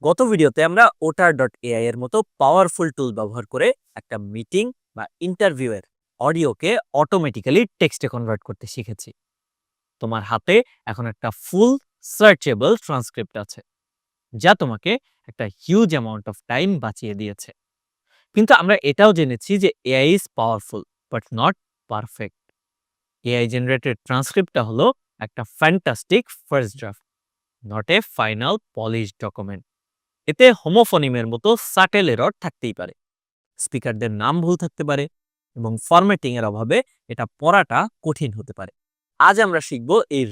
গত ভিডিওতে আমরা otar.ai এর মতো পাওয়ারফুল টুল ব্যবহার করে একটা মিটিং বা ইন্টারভিউ এর অডিওকে অটোমেটিক্যালি টেক্সটে কনভার্ট করতে শিখেছি। তোমার হাতে এখন একটা ফুল সার্চেবল ট্রান্সক্রিপ্ট আছে, যা তোমাকে একটা হিউজ অ্যামাউন্ট অফ টাইম বাঁচিয়ে দিয়েছে। কিন্তু আমরা এটাও জেনেছি যে AI is powerful but not perfect. AI generated ট্রান্সক্রিপ্টটা হলো একটা fantastic first draft, not a final polish document. এতে হোমোফোনিমের মতো সাটেল এরর থাকতেই পারে, স্পিকারদের নাম ভুল থাকতে পারে এবং ফরম্যাটিং এর অভাবে এটা পড়াটা কঠিন হতে পারে। আজ আমরা শিখব এই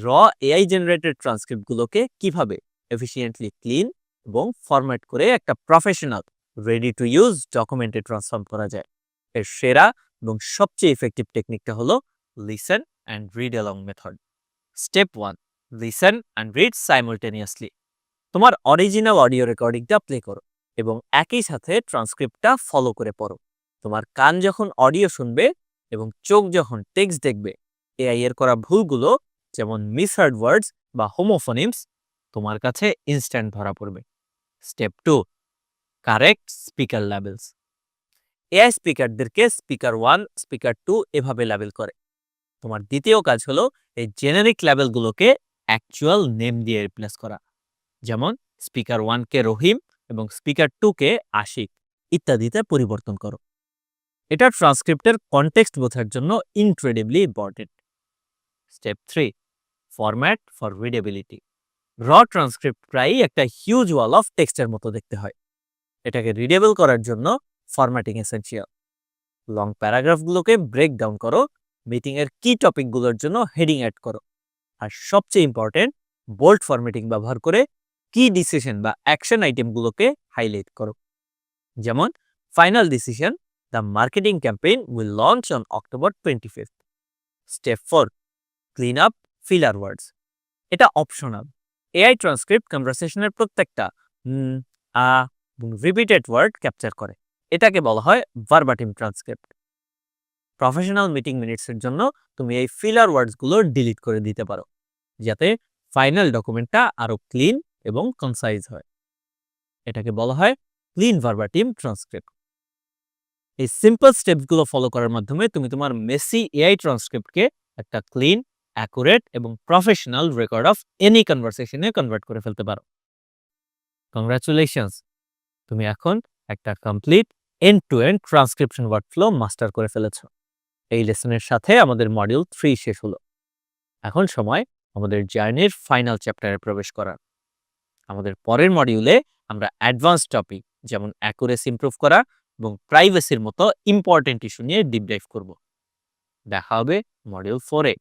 এআই জেনারেটেড ট্রান্সক্রিপ্ট গুলোকে কিভাবে এফিশিয়েন্টলি ক্লিন এবং ফরম্যাট করে একটা প্রফেশনাল রেডি টু ইউজ ডকুমেন্টে ট্রান্সফর্ম করা যায়। এর সেরা এবং সবচেয়ে ইফেক্টিভ টেকনিকটা হলো listen and read along method. Step 1, listen and read সাইমultaneously। তোমার অরিজিনাল অডিও রেকর্ডিংটা প্লে করো এবং একই সাথে ট্রান্সক্রিপ্টটা ফলো করে পড়ো। তোমার কান যখন অডিও শুনবে এবং চোখ যখন টেক্সট দেখবে, এআই এর করা ভুলগুলো যেমন মিসহার্ড ওয়ার্ডস বা হোমোফোনিমস তোমার কাছে ইনস্ট্যান্ট ধরা পড়বে। Step 2, correct speaker labels. AI স্পিকারদেরকে স্পিকার 1, স্পিকার 2 এভাবে লেভেল করে। তোমার দ্বিতীয় কাজ হলো এই জেনারিক লেভেলগুলোকে অ্যাকচুয়াল নেম দিয়ে রিপ্লেস করা, যেমন স্পিকার 1 কে রহিম এবং স্পিকার 2 কে আশিক ইত্যাদিতে পরিবর্তন করো। এটা ট্রান্সক্রিপ্টের কনটেক্সট বোঝার জন্য incredibly important. Step 3, format for readability. Transcript প্রায়ই একটা হিউজ ওয়াল অফ টেক্সটের মতো দেখতে হয়। এটাকে রিডেবল করার জন্য ফরম্যাটিং এসেনশিয়াল। লং প্যারাগ্রাফগুলোকে ব্রেক ডাউন করো, মিটিং এর কি টপিকগুলোর জন্য হেডিং অ্যাড করো, আর সবচেয়ে ইম্পর্টেন্ট বোল্ড ফরম্যাটিং ব্যবহার করে কি ডিসিশন বা অ্যাকশন আইটেমগুলোকে হাইলাইট করো। যেমন final decision, the marketing campaign will launch on October 25th। Step 4, clean up filler words. এটা অপশনাল। এআই ট্রান্সক্রিপ্ট কনভারসেশনের প্রত্যেকটা রিপিটেড ওয়ার্ড ক্যাপচার করে। এটাকে বলা হয় ভার্বাটিম ট্রান্সক্রিপ্ট। প্রফেশনাল মিটিং মিনিটসের জন্য তুমি এই ফিলার ওয়ার্ডসগুলো ডিলিট করে দিতে পারো, যাতে ফাইনাল ডকুমেন্টটা আরো ক্লিন এবং কনসাইজ হয়। এটাকে বলা হয় ক্লিন ভার্বাটিম ট্রান্সক্রিপ্ট। এই সিম্পল স্টেপসগুলো ফলো করার মাধ্যমে তুমি তোমার মেসি এআই ট্রান্সক্রিপ্টকে একটা ক্লিন, অ্যাকুরেট এবং প্রফেশনাল রেকর্ড অফ এনি কনভারসেশনে কনভার্ট করে ফেলতে পারো। কংগ্রাচুলেশনস, তুমি এখন একটা complete end to end transcription workflow master করে ফেলেছো। এই লেসনের সাথে আমাদের মডিউল 3 শেষ হলো। এখন সময় আমাদের জার্নির ফাইনাল চ্যাপ্টারে প্রবেশ করার। আমাদের পরের মডিউলে আমরা অ্যাডভান্স টপিক যেমন অ্যাকুরেসি ইমপ্রুভ করা এবং প্রাইভেসির মতো ইম্পর্টেন্ট ইস্যু নিয়ে ডিপ ডাইভ করব। দেখা হবে মডিউল 4-এ।